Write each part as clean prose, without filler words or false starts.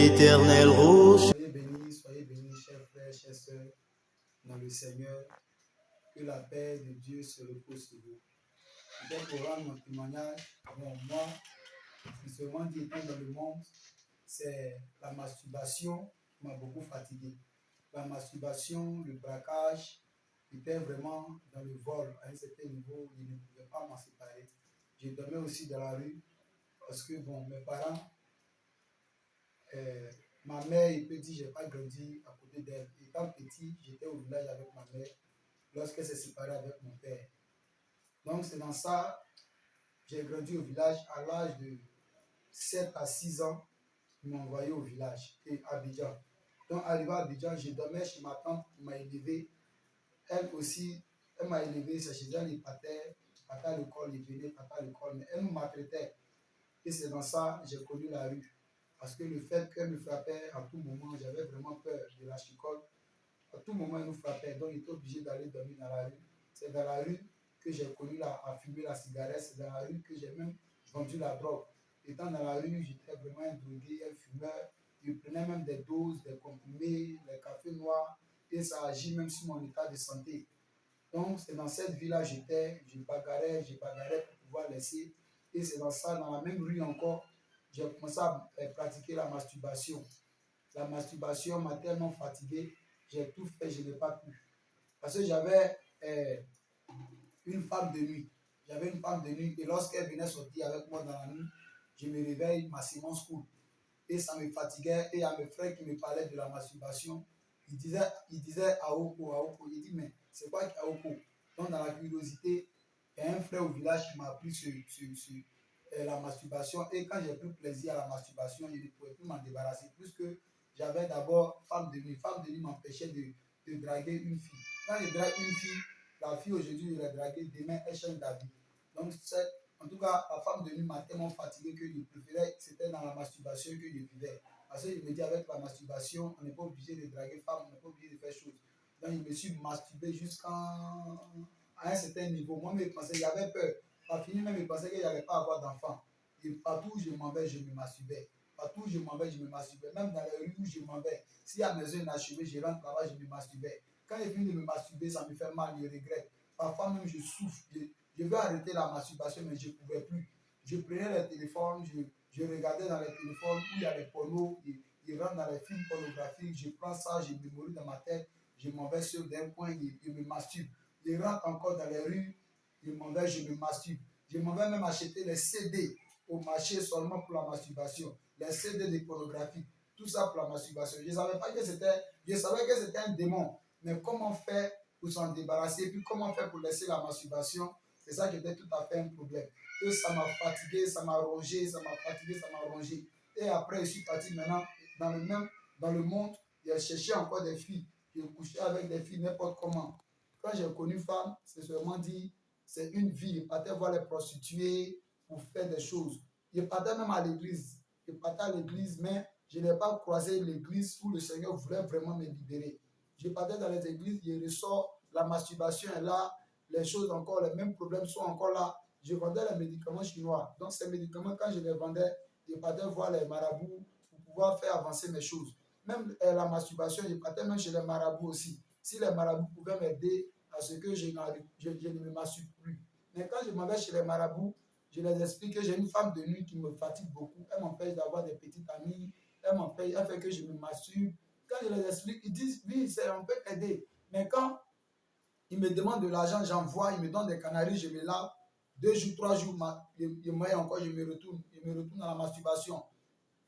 l'éternel rocher. Soyez bénis, chers frères, chers sœurs, dans le Seigneur. Que la paix de Dieu se repose sur vous. Peut-être pour rendre mon témoignage, moi, sincèrement dit, étant dans le monde, c'est la masturbation qui m'a beaucoup fatigué. La masturbation, le braquage, j'étais vraiment dans le vol à un certain niveau, je ne pouvais pas m'en séparer. Je dormais aussi dans la rue parce que, mes parents, ma mère, il peut dire, je n'ai pas grandi à côté d'elle. Étant petit, j'étais au village avec ma mère lorsqu'elle s'est séparée avec mon père. Donc, c'est dans ça, j'ai grandi au village à l'âge de 7 à 6 ans. Ils m'ont envoyé au village, et à Abidjan. Donc, arrivé à Abidjan, je dormais chez ma tante qui m'a élevé. Elle aussi, elle m'a élevé, c'est chez elle, il partait à l'école, il venait, partait à l'école, mais elle nous maltraitait. Et c'est dans ça que j'ai connu la rue. Parce que le fait qu'elle me frappait à tout moment, j'avais vraiment peur de la chicole. À tout moment, elle nous frappait, donc il était obligé d'aller dormir dans la rue. C'est dans la rue que j'ai connu à fumer la cigarette, c'est dans la rue que j'ai même vendu la drogue. Étant dans la rue, j'étais vraiment un drogué, un fumeur. Je prenais même des doses, des comprimés, des cafés noirs, et ça agit même sur mon état de santé. Donc, c'est dans cette vie-là j'étais, je bagarrais pour pouvoir laisser. Et c'est dans ça, dans la même rue encore, j'ai commencé à pratiquer la masturbation. La masturbation m'a tellement fatigué, j'ai tout fait, je n'ai pas pu. Parce que j'avais une femme de nuit. J'avais une femme de nuit et lorsqu'elle venait sortir avec moi dans la nuit, je me réveille, ma sémence coule. Et ça me fatiguait. Et il y a mes frères qui me parlaient de la masturbation. Il disait Aoko, Aoko. Il dit, mais c'est quoi Aoko? Donc, dans la curiosité, il y a un frère au village qui m'a appris sur la masturbation. Et quand j'ai pris plaisir à la masturbation, je ne pouvais plus m'en débarrasser. Puisque j'avais d'abord femme de nuit. Femme de nuit m'empêchait de draguer une fille. Quand je drague une fille, la fille aujourd'hui, je l'ai draguée, demain, elle change d'avis. Donc, en tout cas, la femme de nuit m'a tellement fatigué que je préférais, c'était dans la masturbation que je vivais. Parce que je me dis, avec la masturbation, on n'est pas obligé de draguer femme, on n'est pas obligé de faire chose. Donc, je me suis masturbé jusqu'à un certain niveau. Moi, je pensais, j'avais peur. Par fini, même, je pensais que je n'allais pas avoir d'enfant. Et partout où je m'en vais, je me masturbais. Partout où je m'en vais, je me masturbais. Même dans les rues où je m'en vais, si à mes yeux inachevés, je rentre là-bas, je me masturbais. Quand je finis de me masturber, ça me fait mal, je regrette. Parfois même, je souffre. Je veux arrêter la masturbation, mais je ne pouvais plus. Je prenais le téléphone, je regardais dans les téléphones où il y a les pornos, je rentre dans les films pornographiques, je prends ça, je mémorise dans ma tête, je m'en vais sur d'un coin, je me masturbe. Je rentre encore dans les rues, je m'en vais, je me masturbe. Je m'en vais même acheter les CD au marché seulement pour la masturbation, les CD de pornographie, tout ça pour la masturbation. Je savais que c'était un démon, mais comment faire pour s'en débarrasser, puis comment faire pour laisser la masturbation, c'est ça qui était tout à fait un problème. Et ça m'a fatigué, ça m'a rongé, ça m'a fatigué, ça m'a rongé. Et après, je suis parti maintenant dans le monde, j'ai cherché encore des filles, j'ai couché avec des filles n'importe comment. Quand j'ai connu une femme, c'est seulement dit, c'est une vie. Je partais voir les prostituées pour faire des choses. Je partais même à l'église. Je partais à l'église, mais je n'ai pas croisé l'église où le Seigneur voulait vraiment me libérer. Je partais dans les églises, je ressors, la masturbation est là, les choses encore, les mêmes problèmes sont encore là. Je vendais les médicaments chinois. Donc ces médicaments, quand je les vendais, je partais voir les marabouts pour pouvoir faire avancer mes choses. Même la masturbation, je partais même chez les marabouts aussi. Si les marabouts pouvaient m'aider à ce que je ne me masturbe plus. Mais quand je m'en vais chez les marabouts, je les explique que j'ai une femme de nuit qui me fatigue beaucoup. Elle m'empêche d'avoir des petites amies. Elle fait que je me masturbe. Quand je les explique, ils disent, oui, on peut aider. Mais quand ils me demandent de l'argent, j'envoie, ils me donnent des canaries, je me lave. 2 jours, 3 jours, je me encore, je me retourne dans la masturbation.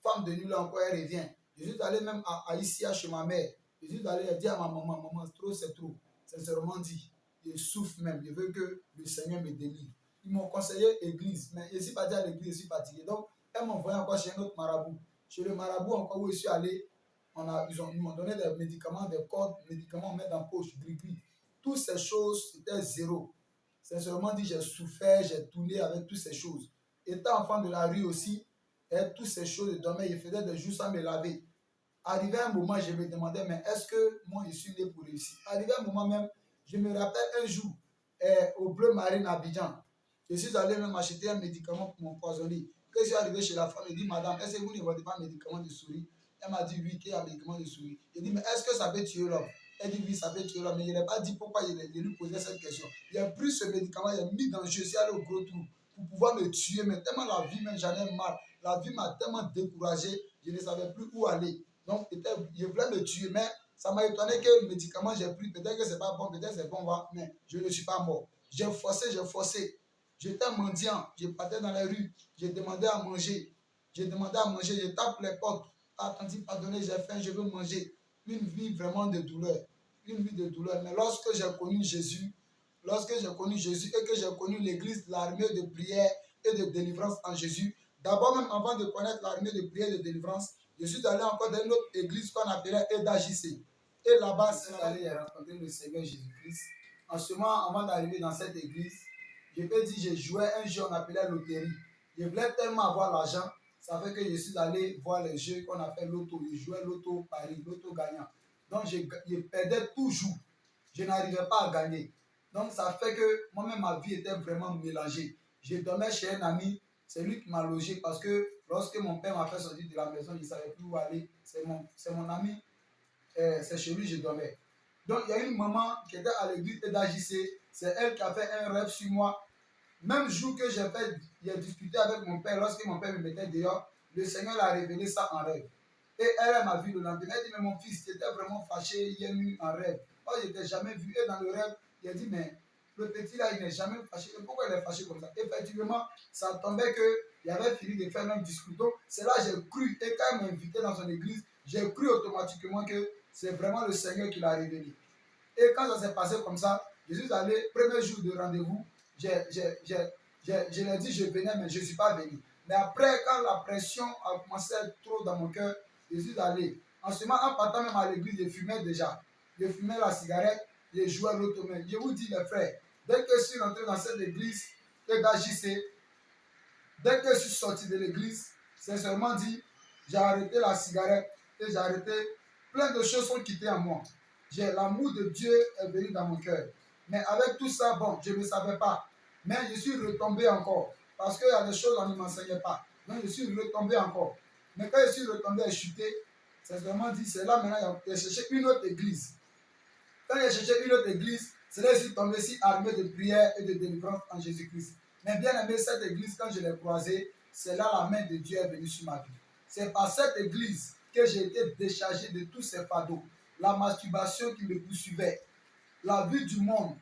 Femme de nuit, là encore, elle revient. Je suis allé même à Isia chez ma mère. Je suis allé dire à ma maman, maman, trop, c'est trop. Sincèrement dit, je souffre même. Je veux que le Seigneur me délivre. Ils m'ont conseillé l'église, mais je suis parti à l'église, je suis fatigué. Donc, elles m'ont envoyé encore chez un autre marabout. Chez le marabout, encore où je suis allé, ils m'ont donné des médicaments, des cordes, des médicaments à mettre dans la poche, gris-gris. Toutes ces choses, c'était zéro. Sincèrement dit, j'ai souffert, j'ai tourné avec toutes ces choses. Étant enfant de la rue aussi, et toutes ces choses, je dormais, je faisais des jours sans me laver. Arrivé un moment, je me demandais, mais est-ce que moi, je suis né pour réussir? Arrivé un moment même, je me rappelle un jour, au Bleu Marine à Abidjan, je suis allé même acheter un médicament pour m'empoisonner. Quand je suis arrivé chez la femme, elle dit, madame, est-ce que vous ne vendez pas un médicament de souris? Elle m'a dit oui, qu'il y a un médicament de souris. J'ai dit, mais est-ce que ça peut tuer l'homme? Elle dit oui, ça peut tuer l'homme. Mais je n'ai pas dit pourquoi je lui posais cette question. Il a pris ce médicament, il a mis dans le jeu, c'est allé au gros trou pour pouvoir me tuer. Mais tellement la vie, même j'en ai marre. La vie m'a tellement découragé, je ne savais plus où aller. Donc, je voulais me tuer, mais ça m'a étonné que le médicament j'ai pris, peut-être que c'est pas bon, peut-être c'est bon, mais je ne suis pas mort. J'ai forcé, j'ai forcé. J'étais mendiant, je partais dans les rues, je demandais à manger. Je demandais à manger, je tape les portes. Attentif, pardonnez, j'ai faim, je veux manger. Une vie vraiment de douleur. Une vie de douleur. Mais lorsque j'ai connu Jésus et que j'ai connu l'église, l'armée de prière et de délivrance en Jésus, d'abord même avant de connaître l'armée de prière et de délivrance, je suis allé encore dans une autre église qu'on appelait EDAJC. Et là-bas, je suis allé rencontrer le Seigneur Jésus-Christ. En ce moment, avant d'arriver dans cette église, je peux dire, je jouais un jeu qu'on appelait loterie. Je voulais tellement avoir l'argent, ça fait que je suis allé voir les jeux qu'on appelle loto. Je jouais loto Paris, loto gagnant. Donc, je perdais toujours. Je n'arrivais pas à gagner. Donc, ça fait que moi-même, ma vie était vraiment mélangée. Je dormais chez un ami, c'est lui qui m'a logé parce que lorsque mon père m'a fait sortir de la maison, je ne savais plus où aller. C'est mon ami, c'est chez lui que je dormais. Donc, il y a une maman qui était à l'église d'AJC, c'est elle qui a fait un rêve sur moi. Même jour que j'ai discuté avec mon père, lorsque mon père me mettait dehors, le Seigneur a révélé ça en rêve. Et elle m'a vu le lendemain. Elle dit, mais mon fils, tu étais vraiment fâché, il y a eu un rêve. Moi, je n'étais jamais vu. Et dans le rêve, il a dit, mais le petit là, il n'est jamais fâché. Et pourquoi il est fâché comme ça? Effectivement, ça tombait qu'il avait fini de faire un discours. Donc, c'est là que j'ai cru. Et quand il m'a invité dans son église, j'ai cru automatiquement que c'est vraiment le Seigneur qui l'a révélé. Et quand ça s'est passé comme ça, je suis allé, premier jour de rendez-vous, je l'ai dit, je venais, mais je ne suis pas venu. Mais après, quand la pression a commencé à être trop dans mon cœur, je suis allé. En ce moment, en partant même à l'église, je fumais déjà. Je fumais la cigarette, je jouais l'automate. Je vous dis, les frères, dès que je suis rentré dans cette église, et d'agissé, dès que je suis sorti de l'église, c'est seulement dit, j'ai arrêté la cigarette et j'ai arrêté, plein de choses sont quittées en moi. L'amour de Dieu est venu dans mon cœur. Mais avec tout ça, bon, je ne savais pas. Mais je suis retombé encore. Parce qu'il y a des choses qu'on ne m'enseignait pas. Donc je suis retombé encore. Mais quand je suis retombé et chuté, c'est vraiment dit, c'est là maintenant, j'ai cherché une autre église. Quand j'ai cherché une autre église, c'est là que je suis tombé si armé de prière et de délivrance en Jésus-Christ. Mais bien aimé, cette église, quand je l'ai croisée, c'est là la main de Dieu est venue sur ma vie. C'est par cette église que j'ai été déchargé de tous ces fardeaux. La masturbation qui me poursuivait, la vue du monde,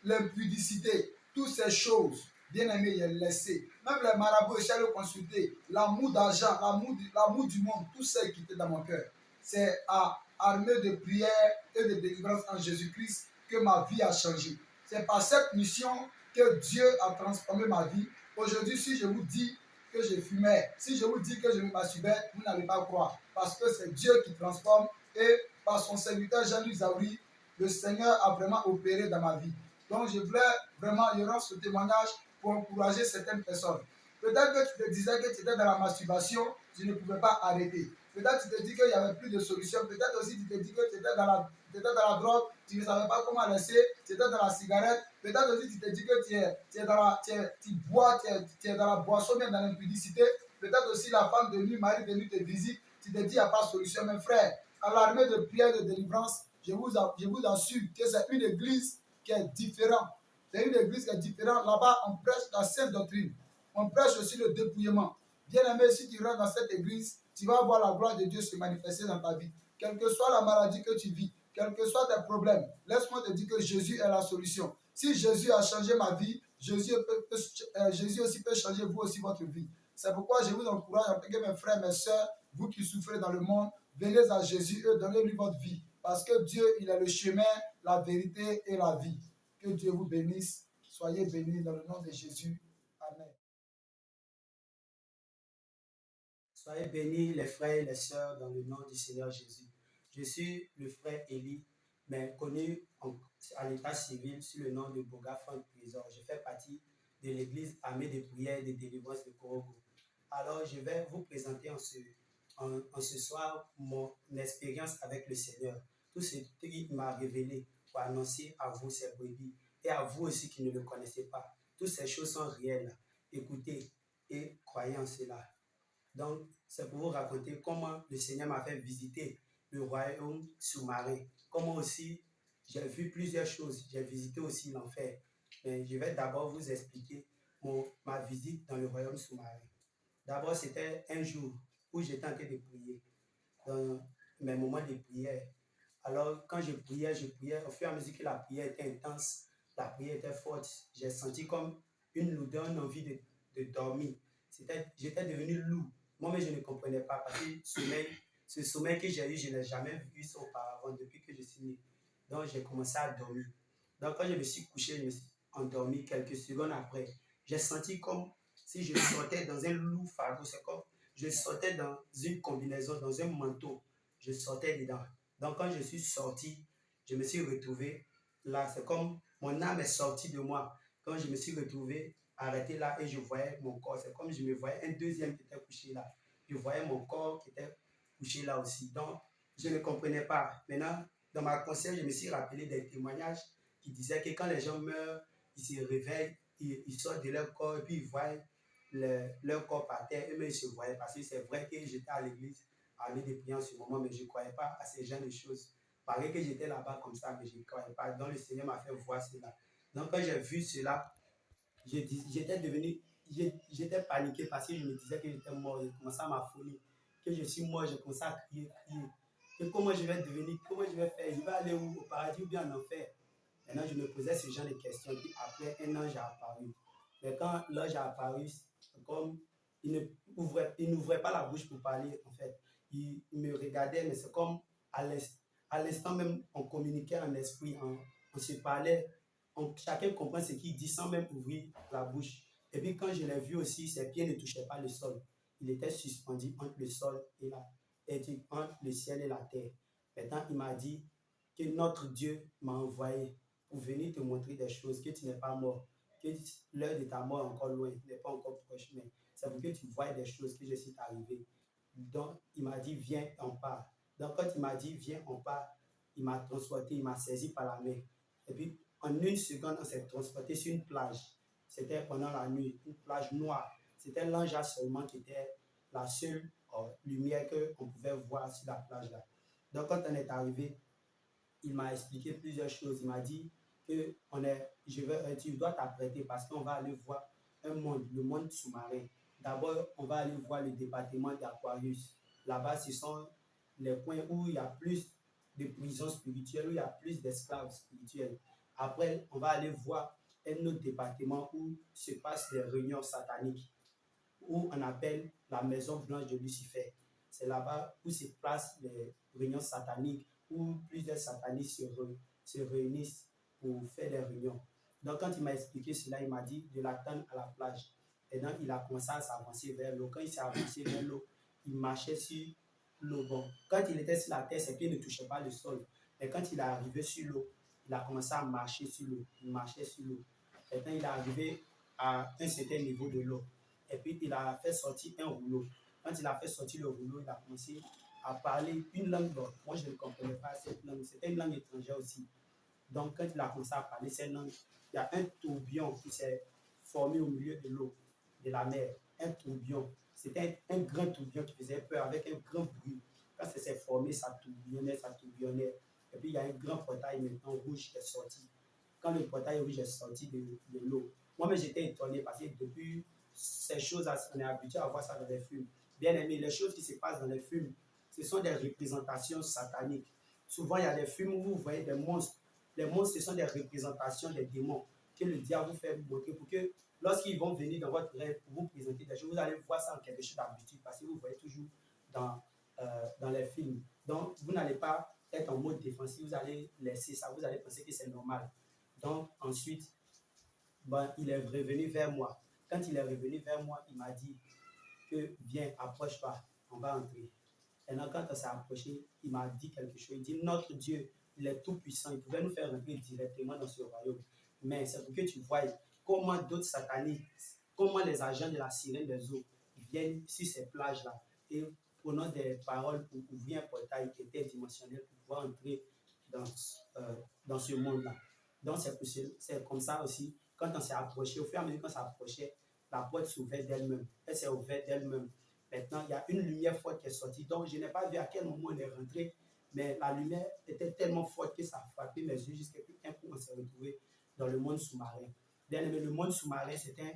l'impudicité, toutes ces choses, bien aimé, il est laissé. Même les marabouts, je le consulter, l'amour d'argent, l'amour du monde, tout ça est quitté dans mon cœur. C'est à armée de prière et de délivrance en Jésus-Christ que ma vie a changé. C'est par cette mission que Dieu a transformé ma vie. Aujourd'hui, si je vous dis que je fumais, si je vous dis que je me masturbais, vous n'allez pas croire. Parce que c'est Dieu qui transforme et par son serviteur Jean-Luc Zaouri, le Seigneur a vraiment opéré dans ma vie. Donc je voulais vraiment rendre ce témoignage pour encourager certaines personnes. Peut-être que tu te disais que tu étais dans la masturbation, tu ne pouvais pas arrêter. Peut-être que tu te dis qu'il n'y avait plus de solution. Peut-être aussi tu te dis que tu étais dans la drogue, tu ne savais pas comment laisser, tu étais dans la cigarette. Peut-être aussi tu te dis que tu bois, tu es dans la boisson, même dans l'impudicité. Peut-être aussi la femme de nuit, Marie de nuit te visite, tu te dis qu'il n'y a pas de solution. Mes frères, à l'armée de prière de délivrance, je vous assure que c'est une église qui est différente. C'est une église qui est différente. Là-bas, on prêche la sainte doctrine. On prêche aussi le dépouillement. Bien aimé, si tu rentres dans cette église, tu vas voir la gloire de Dieu se manifester dans ta vie. Quelle que soit la maladie que tu vis, quels que soient tes problèmes, laisse-moi te dire que Jésus est la solution. Si Jésus a changé ma vie, Jésus aussi peut changer vous aussi votre vie. C'est pourquoi je vous encourage, en tant que mes frères, mes soeurs, vous qui souffrez dans le monde, venez à Jésus et donnez-lui votre vie. Parce que Dieu, il est le chemin, la vérité et la vie. Que Dieu vous bénisse. Soyez bénis dans le nom de Jésus. Amen. Soyez bénis les frères et les sœurs dans le nom du Seigneur Jésus. Je suis le frère Élie, mais connu à l'état civil sous le nom de Boga Franck Trésor. Je fais partie de l'église armée de prière et de délivrance de Korogo. Alors, je vais vous présenter en ce soir mon expérience avec le Seigneur. Tout ce qu'il m'a révélé pour annoncer à vous ces brebis et à vous aussi qui ne le connaissez pas. Toutes ces choses sont réelles. Écoutez et croyez en cela. Donc, c'est pour vous raconter comment le Seigneur m'a fait visiter le royaume sous-marin. Comment aussi, j'ai vu plusieurs choses. J'ai visité aussi l'enfer. Mais je vais d'abord vous expliquer ma visite dans le royaume sous-marin. D'abord, c'était un jour où j'étais en train de prier, dans mes moments de prière. Alors, quand je priais, au fur et à mesure que la prière était intense, la prière était forte, j'ai senti comme une lourdeur, une envie de dormir. J'étais devenu lourd. Moi-même, je ne comprenais pas parce que ce sommeil que j'ai eu, je n'ai jamais vu ça auparavant depuis que je suis né. Donc, j'ai commencé à dormir. Donc, quand je me suis couché, je me suis endormi quelques secondes après. J'ai senti comme si je sortais dans un lourd fardeau. C'est comme je sortais dans une combinaison, dans un manteau. Je sortais dedans. Donc, quand je suis sorti, je me suis retrouvé là. C'est comme mon âme est sortie de moi. Quand je me suis retrouvé arrêté là et je voyais mon corps, c'est comme je me voyais un deuxième qui était couché là. Je voyais mon corps qui était couché là aussi. Donc, je ne comprenais pas. Maintenant, dans ma conscience, je me suis rappelé des témoignages qui disaient que quand les gens meurent, ils se réveillent, ils sortent de leur corps et puis ils voient leur corps par terre. Eux-mêmes, ils se voyaient parce que c'est vrai que j'étais à l'église aller de prier en ce moment, mais je ne croyais pas à ces genre de choses. Pareil que j'étais là-bas comme ça, mais je ne croyais pas. Donc le Seigneur m'a fait voir cela. Donc quand j'ai vu cela, j'étais devenu, j'étais paniqué parce que je me disais que j'étais mort. Je commençais à m'affoler. Que je suis mort, je commençais à crier, crier. Que comment je vais devenir, comment je vais faire, je vais aller où, au paradis ou bien en enfer. Maintenant, je me posais ce genre de questions. Puis après, un ange a apparu. Mais quand l'ange a apparu, comme il n'ouvrait pas la bouche pour parler, en fait. Il me regardait, mais c'est comme à l'instant même, on communiquait en esprit, on se parlait, chacun comprend ce qu'il dit sans même ouvrir la bouche. Et puis quand je l'ai vu aussi, ses pieds ne touchaient pas le sol. Il était suspendu entre le sol entre le ciel et la terre. Maintenant, il m'a dit que notre Dieu m'a envoyé pour venir te montrer des choses, que tu n'es pas mort, que l'heure de ta mort est encore loin, n'est pas encore proche, mais c'est pour que tu vois des choses que je suis arrivé. Donc, il m'a dit, viens, on part. Donc, quand il m'a dit, viens, on part, il m'a transporté, il m'a saisi par la main. Et puis, en une seconde, on s'est transporté sur une plage. C'était pendant la nuit, une plage noire. C'était l'ange seulement qui était la seule lumière qu'on pouvait voir sur la plage là. Donc, quand on est arrivé, il m'a expliqué plusieurs choses. Il m'a dit que tu dois t'apprêter parce qu'on va aller voir un monde, le monde sous-marin. D'abord, on va aller voir le département d'Aquarius. Là-bas, ce sont les points où il y a plus de prisons spirituelles, où il y a plus d'esclaves spirituels. Après, on va aller voir un autre département où se passent des réunions sataniques, où on appelle la maison blanche de Lucifer. C'est là-bas où se passent les réunions sataniques, où plusieurs satanistes se réunissent pour faire des réunions. Donc, quand il m'a expliqué cela, il m'a dit de l'attendre à la plage. Et donc, il a commencé à s'avancer vers l'eau. Quand il s'est avancé vers l'eau, il marchait sur l'eau. Bon, quand il était sur la terre, ses pieds ne touchaient pas le sol. Mais quand il est arrivé sur l'eau, il a commencé à marcher sur l'eau. Il marchait sur l'eau. Maintenant, il est arrivé à un certain niveau de l'eau. Et puis, il a fait sortir un rouleau. Quand il a fait sortir le rouleau, il a commencé à parler une langue. Moi, je ne comprenais pas cette langue. C'était une langue étrangère aussi. Donc, quand il a commencé à parler cette langue, il y a un tourbillon qui s'est formé au milieu de l'eau, de la mer. Un tourbillon. C'était un grand tourbillon qui faisait peur avec un grand bruit. Quand ça s'est formé, ça tourbillonnait, ça tourbillonnait. Et puis, il y a un grand portail maintenant rouge qui est sorti. Quand le portail rouge est sorti de l'eau, moi-même, j'étais étonné parce que depuis ces choses, on est habitué à voir ça dans les films. Bien aimé, les choses qui se passent dans les films, ce sont des représentations sataniques. Souvent, il y a des films où vous voyez des monstres. Les monstres, ce sont des représentations des démons que le diable vous fait montrer pour que lorsqu'ils vont venir dans votre rêve pour vous présenter des choses, vous allez voir ça en quelque chose d'habitude parce que vous voyez toujours dans les films. Donc, vous n'allez pas être en mode défensif, vous allez laisser ça, vous allez penser que c'est normal. Donc, ensuite, ben, il est revenu vers moi. Quand il est revenu vers moi, il m'a dit que viens, approche-toi, on va entrer. Et donc, quand on s'est approché, il m'a dit quelque chose. Il dit, notre Dieu, il est tout puissant. Il pouvait nous faire entrer directement dans ce royaume. Mais c'est pour que tu vois comment d'autres sataniques, comment les agents de la sirène des eaux viennent sur ces plages-là et prononcent des paroles pour ouvrir un portail interdimensionnel pour pouvoir entrer dans ce monde-là. Donc, c'est comme ça aussi. Quand on s'est approché, au fur et à mesure qu'on s'approchait, la porte s'ouvrait d'elle-même. Elle s'est ouverte d'elle-même. Maintenant, il y a une lumière forte qui est sortie. Donc, je n'ai pas vu à quel moment on est rentré, mais la lumière était tellement forte que ça a frappé mes yeux jusqu'à qu'un coup, on s'est retrouvé dans le monde sous-marin. Bien aimé, le monde sous-marin, c'est un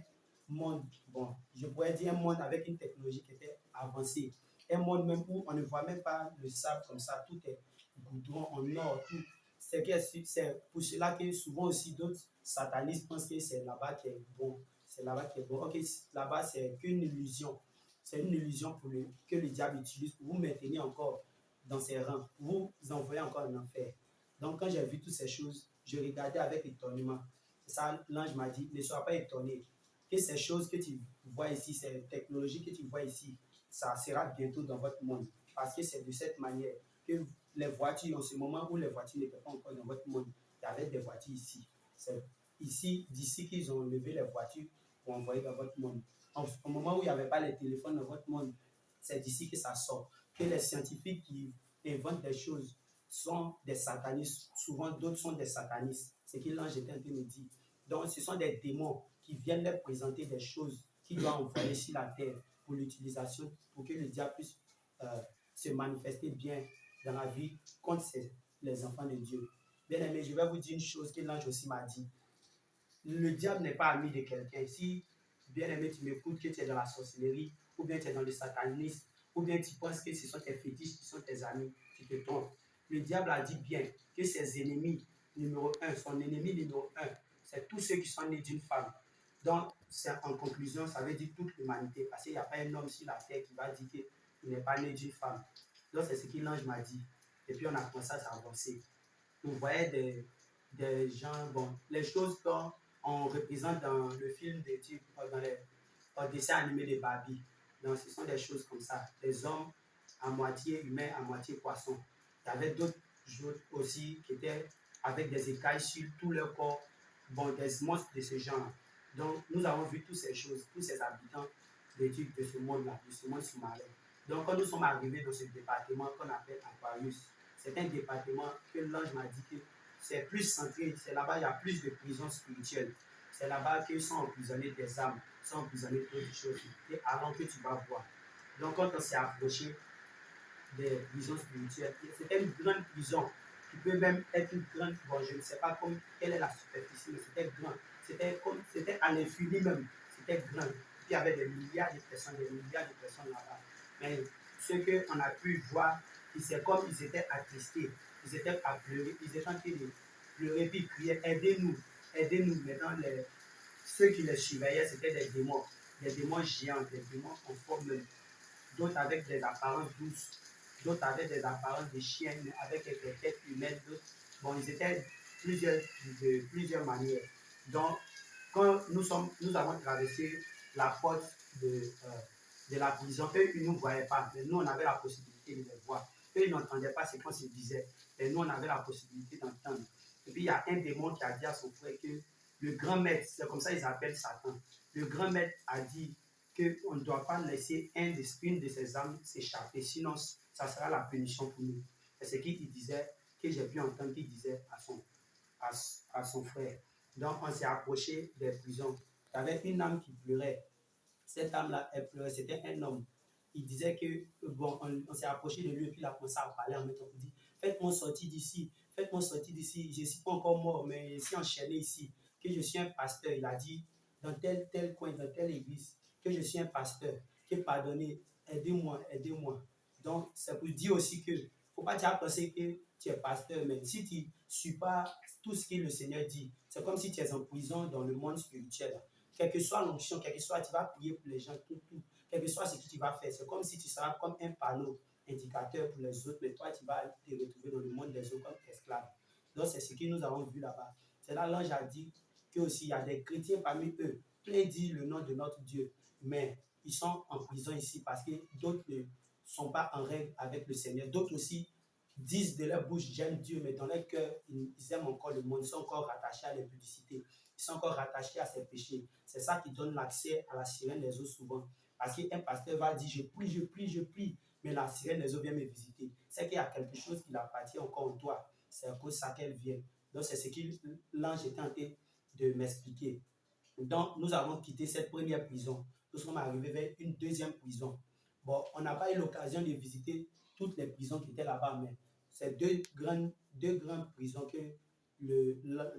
monde, bon, je pourrais dire un monde avec une technologie qui était avancée. Un monde même où on ne voit même pas le sable comme ça, tout est goudron en or, tout. C'est pour cela que souvent aussi d'autres satanistes pensent que c'est là-bas qui est bon. C'est là-bas qui est bon. Ok, là-bas, c'est qu'une illusion. C'est une illusion que le diable utilise pour vous maintenir encore dans ses rangs, pour vous envoyer encore en enfer. Donc, quand j'ai vu toutes ces choses, je regardais avec étonnement. Ça, l'ange m'a dit, ne sois pas étonné que ces choses que tu vois ici, ces technologies que tu vois ici, ça sera bientôt dans votre monde. Parce que c'est de cette manière que les voitures, en ce moment où les voitures n'étaient pas encore dans votre monde, il y avait des voitures ici. C'est ici, d'ici qu'ils ont levé les voitures pour envoyer dans votre monde. Au moment où il n'y avait pas les téléphones dans votre monde, c'est d'ici que ça sort. Que les scientifiques qui inventent des choses sont des satanistes. Souvent, d'autres sont des satanistes. C'est ce que l'ange était en train de dire. Donc, ce sont des démons qui viennent leur présenter des choses qui doivent envoyer sur la terre pour l'utilisation, pour que le diable puisse se manifester bien dans la vie contre les enfants de Dieu. Bien aimé, je vais vous dire une chose que l'ange aussi m'a dit. Le diable n'est pas ami de quelqu'un. Si, bien aimé, tu m'écoutes, que tu es dans la sorcellerie, ou bien tu es dans le satanisme, ou bien tu penses que ce sont tes fétiches qui sont tes amis, tu te trompes. Le diable a dit bien que ses ennemis numéro un, son ennemi numéro un, c'est tous ceux qui sont nés d'une femme. Donc, en conclusion, ça veut dire toute l'humanité, parce qu'il n'y a pas un homme sur la terre qui va dire qu'il n'est pas né d'une femme. Donc, c'est ce que l'ange m'a dit. Et puis, on a commencé à s'avancer. On voyait des gens, bon, les choses qu'on représente dans le film des types, dans les dessins animés de Barbie. Donc, ce sont des choses comme ça. Des hommes à moitié humains, à moitié poissons. Il y avait d'autres aussi qui étaient avec des écailles sur tout leur corps, bon, des monstres de ce genre. Donc, nous avons vu toutes ces choses, tous ces habitants de ce monde-là, de ce monde sous-marin. Donc, quand nous sommes arrivés dans ce département qu'on appelle Aquarius, c'est un département que l'ange m'a dit que c'est plus centré, c'est là-bas il y a plus de prisons spirituelles. C'est là-bas qu'ils sont emprisonnés des âmes, sont emprisonnés d'autres choses. Et avant que tu vas voir. Donc, quand on s'est approché des prisons spirituelles, c'était une grande prison qui peut même être une grande, bon, je ne sais pas quelle est la superficie, mais c'était grand. C'était à l'infini même. C'était grand. Puis il y avait des milliards de personnes là-bas. Mais ce qu'on a pu voir, c'est comme ils étaient attristés, ils étaient à pleurer, ils étaient en train de pleurer, puis crier, aidez-nous, aidez-nous. Maintenant, ceux qui les surveillaient, c'était des démons géants, des démons en forme, d'autres avec des apparences douces, d'autres avec des apparences de chiens, mais avec des têtes humaines, d'autres. Bon, ils étaient de plusieurs manières. Donc, quand nous avons traversé la porte de la prison, eux, ils ne nous voyaient pas, mais nous, on avait la possibilité de les voir. Eux, ils n'entendaient pas ce qu'on se disait, mais nous, on avait la possibilité d'entendre. Et puis, il y a un démon qui a dit à son frère que le grand maître, c'est comme ça qu'ils appellent Satan, le grand maître a dit qu'on ne doit pas laisser une de ses âmes s'échapper, sinon ça sera la punition pour nous. C'est ce qu'il disait, que j'ai pu entendre qu'il disait à son frère. Donc, on s'est approché des prisons. Il y avait une âme qui pleurait. Cette âme-là, elle pleurait, c'était un homme. Il disait que, bon, on s'est approché de lui et puis il a commencé à parler en même temps. Il dit, faites-moi sortir d'ici, faites-moi sortir d'ici. Je ne suis pas encore mort, mais je suis enchaîné ici. Que je suis un pasteur. Il a dit, dans tel coin, dans telle église, que je suis un pasteur, que pardonnez, aidez-moi, aidez-moi. Donc, c'est pour dire aussi que, il ne faut pas déjà penser que tu es pasteur, mais si tu ne suis pas tout ce que le Seigneur dit, c'est comme si tu es en prison dans le monde spirituel. Quelle que soit l'onction, quel que soit, tu vas prier pour les gens, tout. Quel que soit ce que tu vas faire, c'est comme si tu seras comme un panneau indicateur pour les autres, mais toi, tu vas te retrouver dans le monde des autres comme esclave. Donc, c'est ce que nous avons vu là-bas. C'est là l'ange a dit qu'il y a des chrétiens parmi eux, plein disent le nom de notre Dieu, mais ils sont en prison ici parce que d'autres ne sont pas en règle avec le Seigneur. D'autres aussi disent de leur bouche, j'aime Dieu, mais dans leur cœur, ils aiment encore le monde, ils sont encore rattachés à l'impudicité, ils sont encore rattachés à ses péchés. C'est ça qui donne l'accès à la sirène des eaux souvent. Parce qu'un pasteur va dire, je prie, je prie, je prie, mais la sirène des eaux vient me visiter. C'est qu'il y a quelque chose qui appartient encore en toi. C'est à cause de ça qu'elle vient. Donc, c'est ce que l'ange était en train de m'expliquer. Donc, nous avons quitté cette première prison. Nous sommes arrivés vers une deuxième prison. Bon, on n'a pas eu l'occasion de visiter toutes les prisons qui étaient là-bas, mais c'est deux grandes prisons que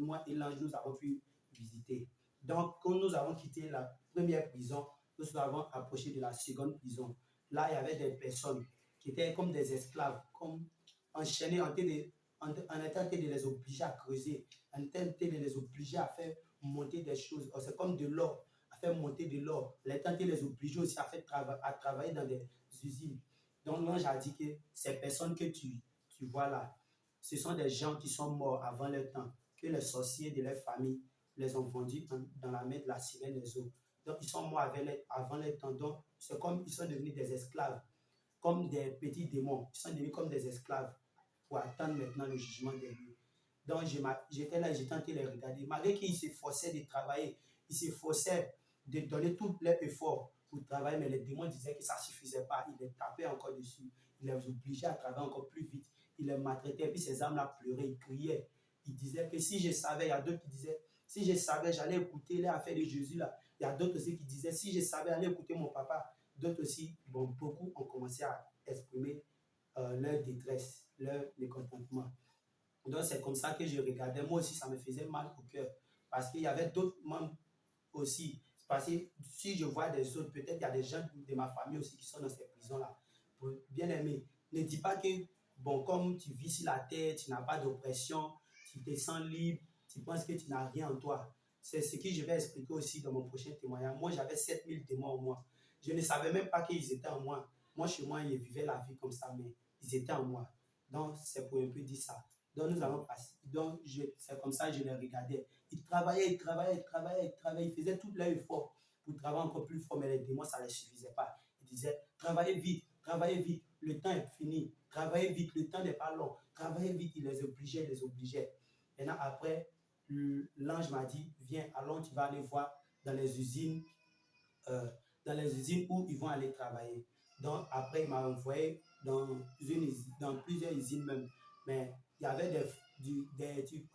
moi et l'ange nous avons pu visiter. Donc, quand nous avons quitté la première prison, nous avons approché de la seconde prison. Là, il y avait des personnes qui étaient comme des esclaves, comme enchaînées, on était en train de les obliger à creuser, on était en train de les obliger à faire monter des choses. C'est comme de l'or, à faire monter de l'or. On était en train de les obliger aussi à travailler dans des usines. Donc, l'ange a dit que ces personnes que tu vois là, ce sont des gens qui sont morts avant leur temps, que les sorciers de leur famille les ont vendus dans la main de la sirène des eaux. Donc, ils sont morts avant leur temps. Donc, c'est comme ils sont devenus des esclaves, comme des petits démons. Ils sont devenus comme des esclaves pour attendre maintenant le jugement des lieux. Donc, j'étais là, j'étais en train de les regarder. Malgré qu'ils s'efforçaient de travailler, ils s'efforçaient de donner tout leur effort pour travailler, mais les démons disaient que ça ne suffisait pas. Ils les tapaient encore dessus. Ils les obligeaient à travailler encore plus vite. Ils les maltraitaient. Et puis ces âmes-là pleuraient, ils criaient. Ils disaient que si je savais, il y a d'autres qui disaient, si je savais, j'allais écouter les affaires de Jésus là. Il y a d'autres aussi qui disaient, si je savais, aller écouter mon papa. D'autres aussi, bon, beaucoup ont commencé à exprimer leur détresse, leur mécontentement. Donc, c'est comme ça que je regardais. Moi aussi, ça me faisait mal au cœur. Parce qu'il y avait d'autres membres aussi. Parce que si je vois des autres, peut-être il y a des gens de ma famille aussi qui sont dans ces prisons-là. Bien aimé, ne dis pas que, bon, comme tu vis sur la terre, tu n'as pas d'oppression, tu te sens libre, tu penses que tu n'as rien en toi. C'est ce que je vais expliquer aussi dans mon prochain témoignage. Moi, j'avais 7000 démons en moi. Je ne savais même pas qu'ils étaient en moi. Moi, chez moi, ils vivaient la vie comme ça, mais ils étaient en moi. Donc, c'est pour un peu dire ça. Donc, nous allons passer. Donc, c'est comme ça que je les regardais. Ils travaillaient, ils travaillaient, ils travaillaient, ils travaillaient. Ils faisaient tout leur effort pour travailler encore plus fort, mais les démons, ça ne les suffisait pas. Ils disaient, travaillez vite, le temps est fini. Travaillez vite, le temps n'est pas long. Travaillez vite, ils les obligeaient, ils les obligeaient. Maintenant, après, l'ange m'a dit, viens, allons, tu vas aller voir dans les usines, euh, où ils vont aller travailler. Donc, après, il m'a envoyé dans plusieurs usines même. Mais il y avait des trucs,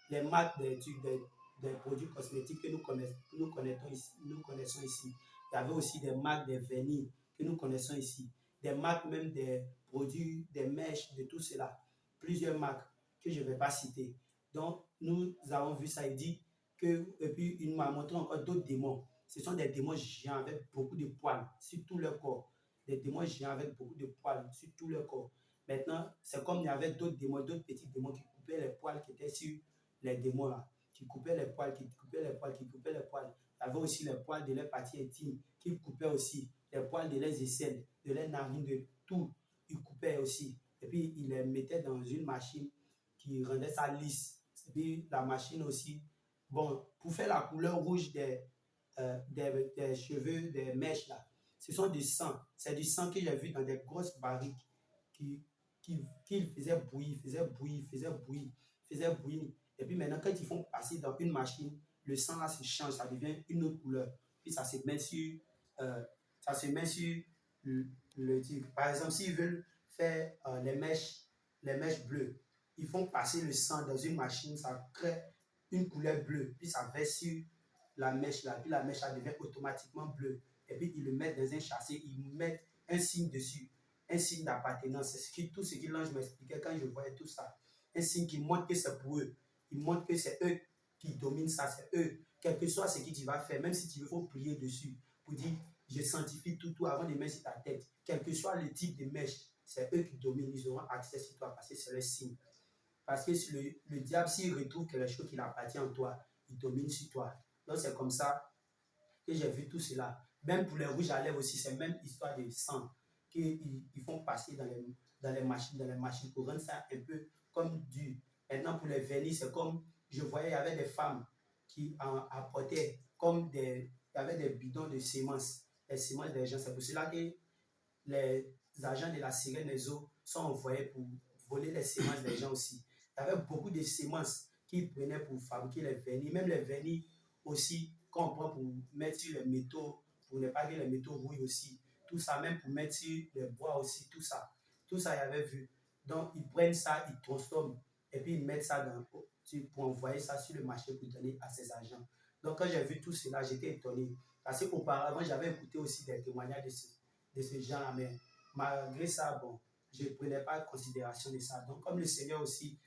les marques des produits cosmétiques que nous connaissons ici. Il y avait aussi des marques des vernis que nous connaissons ici. Des marques même des produits, des mèches, de tout cela. Plusieurs marques que je ne vais pas citer. Donc, nous avons vu ça. Il dit que, et puis, il m'a montré encore d'autres démons. Ce sont des démons géants avec beaucoup de poils sur tout leur corps. Des démons géants avec beaucoup de poils sur tout leur corps. Maintenant, c'est comme il y avait d'autres démons, d'autres petits démons qui coupaient les poils qui étaient sur les démons là. Qui coupaient les poils, qui coupaient les poils, qui coupaient les poils. Il y avait aussi les poils de leurs parties intimes qui coupaient aussi. Les poils de leurs aisselles, de leurs narines, de tout. Ils coupaient aussi. Et puis, ils les mettaient dans une machine qui rendait ça lisse. Et puis, la machine aussi, bon, pour faire la couleur rouge des cheveux, des mèches là, ce sont du sang. C'est du sang que j'ai vu dans des grosses barriques qui, qui faisaient bouillir, faisaient bouillir, faisaient bouillir, faisaient bouillir. Et puis maintenant, quand ils font passer dans une machine, le sang là se change, ça devient une autre couleur. Puis ça se met sur, euh, ça se met sur le tigre. Par exemple, s'ils veulent faire les mèches bleues, ils font passer le sang dans une machine, ça crée une couleur bleue, puis ça verse sur la mèche là, puis la mèche là devient automatiquement bleue. Et puis ils le mettent dans un châssis, ils mettent un signe dessus, un signe d'appartenance. C'est tout ce que l'ange m'expliquait quand je voyais tout ça. Un signe qui montre que c'est pour eux. Il montre que c'est eux qui dominent ça, c'est eux. Quel que soit ce que tu vas faire, même si tu veux, faut prier dessus pour dire je sanctifie tout avant de mettre sur ta tête. Quel que soit le type de mèche, c'est eux qui dominent, ils auront accès sur toi parce que c'est le signe. Parce que le diable, s'il retrouve quelque chose qui appartient en toi, il domine sur toi. Donc c'est comme ça que j'ai vu tout cela. Même pour les rouges à lèvres aussi, c'est même histoire de sang qu'ils font passer dans les machines pour rendre ça un peu comme du. Maintenant, pour les vernis, c'est comme, je voyais, il y avait des femmes qui apportaient comme il y avait des bidons de semences, les semences des gens. C'est pour cela que les agents de la sirène des eaux sont envoyés pour voler les semences des gens aussi. Il y avait beaucoup de semences qu'ils prenaient pour fabriquer les vernis. Même les vernis aussi, qu'on prend pour mettre sur les métaux, pour ne pas que les métaux rouillent aussi. Tout ça, même pour mettre sur les bois aussi, tout ça. Tout ça, il y avait vu. Donc, ils prennent ça, ils transforment, et puis ils mettent ça pour envoyer ça sur le marché pour donner à ces agents. Donc, quand j'ai vu tout cela, j'étais étonné. Parce qu'auparavant, j'avais écouté aussi des témoignages de ce genre-là. Mais malgré ça, bon, je ne prenais pas considération de ça. Donc, comme le Seigneur aussi,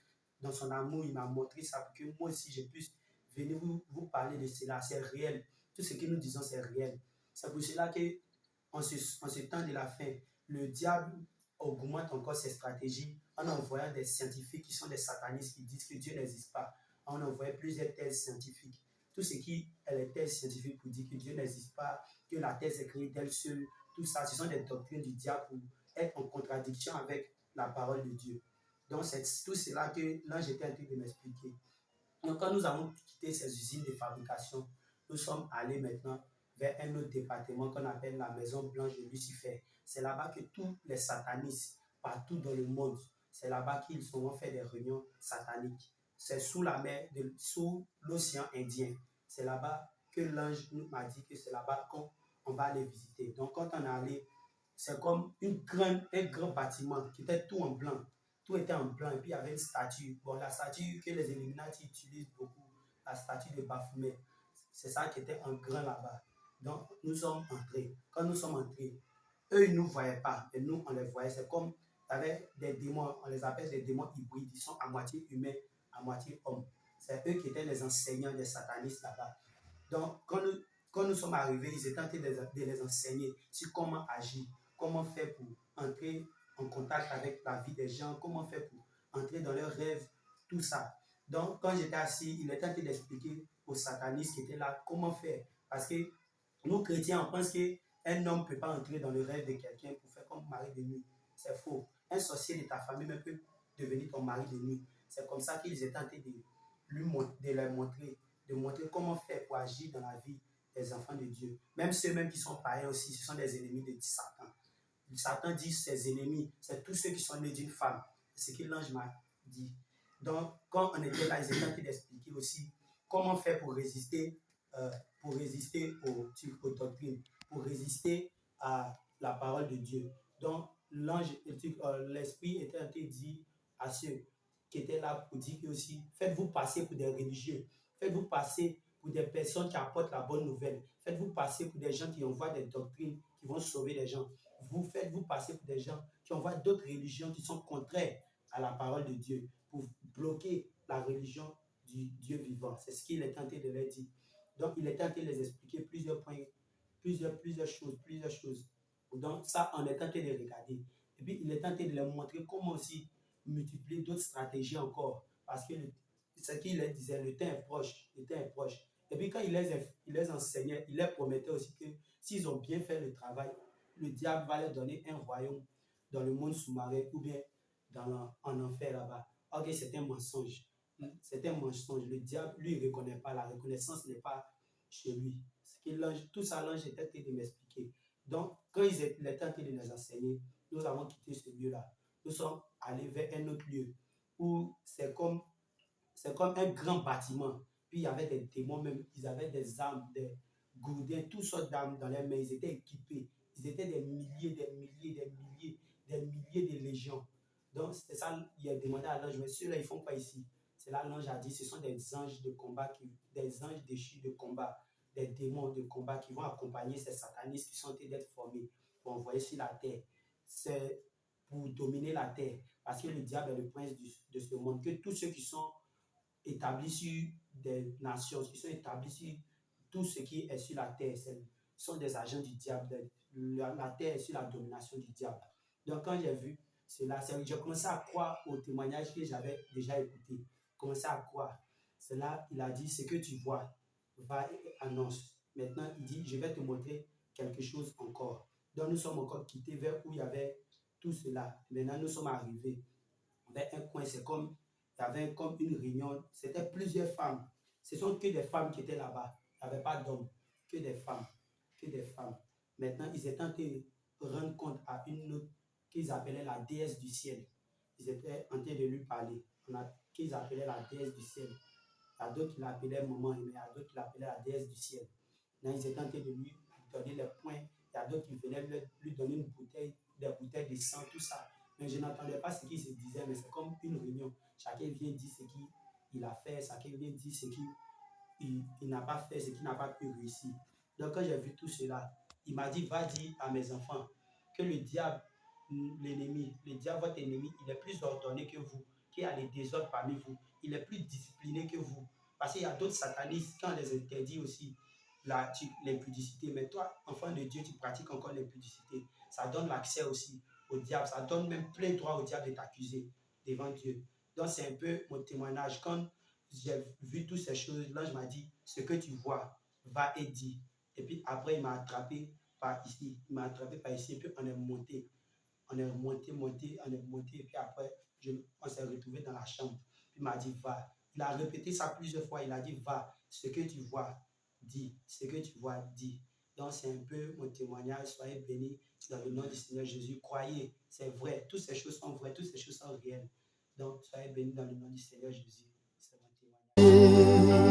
dans son amour, il m'a montré ça pour que moi aussi, je puisse venir vous parler de cela. C'est réel. Tout ce que nous disons, c'est réel. C'est pour cela que en ce temps de la fin, le diable augmente encore ses stratégies en envoyant des scientifiques qui sont des satanistes qui disent que Dieu n'existe pas. On envoyait plusieurs thèses scientifiques. Tout ce qui est les thèses scientifiques pour dire que Dieu n'existe pas, que la terre s'est créée d'elle seule, tout ça, ce sont des doctrines du diable pour être en contradiction avec la parole de Dieu. Donc, c'est tout cela que là, j'étais en train de m'expliquer. Donc, quand nous avons quitté ces usines de fabrication, nous sommes allés maintenant vers un autre département qu'on appelle la Maison Blanche de Lucifer. C'est là-bas que tous les satanistes, partout dans le monde, c'est là-bas qu'ils ont fait des réunions sataniques. C'est sous la mer, sous l'océan Indien. C'est là-bas que l'ange m'a dit que c'est là-bas qu'on va aller visiter. Donc, quand on est allé, c'est comme un grand bâtiment qui était tout en blanc. Tout était en blanc et puis il y avait une statue. Bon, la statue que les Illuminati utilisent beaucoup, la statue de Baphomet, c'est ça qui était en grand là-bas. Donc, nous sommes entrés. Quand nous sommes entrés, eux, ils ne nous voyaient pas, mais nous, on les voyait. C'est comme, il y avait des démons, on les appelle des démons hybrides. Ils sont à moitié humains, à moitié hommes. C'est eux qui étaient les enseignants des satanistes là-bas. Donc, quand nous sommes arrivés, ils étaient en train de les enseigner sur comment agir, comment faire pour entrer en contact avec la vie des gens, comment faire pour entrer dans leurs rêves, tout ça. Donc, quand j'étais assis, il était en train d'expliquer aux satanistes qui étaient là comment faire. Parce que nous, chrétiens, on pense qu'un homme ne peut pas entrer dans le rêve de quelqu'un pour faire comme mari de nuit. C'est faux. Un sorcier de ta famille même peut devenir ton mari de nuit. C'est comme ça qu'ils étaient en train de leur montrer, de montrer comment faire pour agir dans la vie des enfants de Dieu. Même ceux-mêmes qui sont païens aussi, ce sont des ennemis de Satan. Satan dit ses ennemis, c'est tous ceux qui sont nés d'une femme. C'est ce que l'ange m'a dit. Donc, quand on était là, ils étaient en train d'expliquer aussi comment faire pour résister aux doctrines, pour résister à la parole de Dieu. Donc, l'esprit était en train de dire à ceux qui étaient là pour dire aussi, faites-vous passer pour des religieux, faites-vous passer pour des personnes qui apportent la bonne nouvelle, faites-vous passer pour des gens qui envoient des doctrines qui vont sauver les gens. Faites-vous passer pour des gens qui envoient d'autres religions qui sont contraires à la parole de Dieu pour bloquer la religion du Dieu vivant. C'est ce qu'il est tenté de leur dire. Donc, il est tenté de les expliquer plusieurs points, plusieurs choses. Donc, ça, on est tenté de regarder. Et puis, il est tenté de leur montrer comment aussi multiplier d'autres stratégies encore. Parce que ce qu'il leur disait, le temps est proche, le temps est proche. Et puis, quand il les enseignait, il leur promettait aussi que s'ils ont bien fait le travail, le diable va leur donner un royaume dans le monde sous-marin ou bien en enfer là-bas. Ok, c'est un mensonge. C'est un mensonge. Le diable, lui, il ne reconnaît pas. La reconnaissance n'est pas chez lui. Tout ça, l'ange était en train de m'expliquer. Donc, quand il était en train de nous enseigner, nous avons quitté ce lieu-là. Nous sommes allés vers un autre lieu où c'est comme un grand bâtiment. Puis il y avait des démons même, ils avaient des armes, des gourdins, toutes sortes d'armes dans leurs mains. Ils étaient équipés. Ils étaient des milliers de légions. Donc c'est ça, il a demandé à l'ange, mais ceux-là, ils ne font pas ici. C'est là l'ange a dit, ce sont des anges de combat, des anges déchus de combat, des démons de combat qui vont accompagner ces satanistes qui sont en train d'être formés pour envoyer sur la terre. C'est pour dominer la terre. Parce que le diable est le prince de ce monde. Que tous ceux qui sont établis sur des nations, qui sont établis sur tout ce qui est sur la terre, sont des agents du diable. La terre est sur la domination du diable. Donc quand j'ai vu cela, j'ai commencé à croire au témoignage que j'avais déjà écouté. Commencé à croire. C'est là, il a dit, ce que tu vois, va et annonce. Maintenant, il dit, je vais te montrer quelque chose encore. Donc nous sommes encore quittés vers où il y avait tout cela. Maintenant, nous sommes arrivés vers un coin, c'est comme il y avait comme une réunion, c'était plusieurs femmes. Ce sont que des femmes qui étaient là-bas. Il n'y avait pas d'hommes, que des femmes, que des femmes. Maintenant, ils étaient en train de rendre compte à une autre qu'ils appelaient la déesse du ciel. Ils étaient en train de lui parler. Qu'ils appelaient la déesse du ciel. Il y a d'autres qui l'appelaient maman, mais il y a d'autres qui l'appelaient la déesse du ciel. Là, ils étaient en train de lui donner les points. Il y a d'autres qui venaient lui donner des bouteilles de sang, tout ça. Mais je n'entendais pas ce qu'il se disait, mais c'est comme une réunion. Chacun vient dire ce qu'il a fait, chacun vient dire ce qu'il n'a pas fait, ce qu'il n'a pas pu réussir. Donc, quand j'ai vu tout cela, il m'a dit, va dire à mes enfants que le diable, votre ennemi, il est plus ordonné que vous, qui a les désordres parmi vous. Il est plus discipliné que vous. Parce qu'il y a d'autres satanistes, quand on les interdit aussi, l'impudicité. Mais toi, enfant de Dieu, tu pratiques encore l'impudicité. Ça donne l'accès aussi au diable. Ça donne même plein droit au diable de t'accuser devant Dieu. Donc, c'est un peu mon témoignage. Quand j'ai vu toutes ces choses, l'ange m'a dit, ce que tu vois, va et dis. Et puis après, il m'a attrapé par ici. Il m'a attrapé par ici. Et puis, on est monté. On est monté, on est monté. Et puis après, on s'est retrouvé dans la chambre. Puis il m'a dit, va. Il a répété ça plusieurs fois. Il a dit, va. Ce que tu vois, dis. Ce que tu vois, dis. Donc, c'est un peu mon témoignage. Soyez bénis dans le nom du Seigneur Jésus. Croyez, c'est vrai. Toutes ces choses sont vraies. Toutes ces choses sont réelles. Donc, soyez bénis dans le nom du Seigneur Jésus. C'est mon témoignage.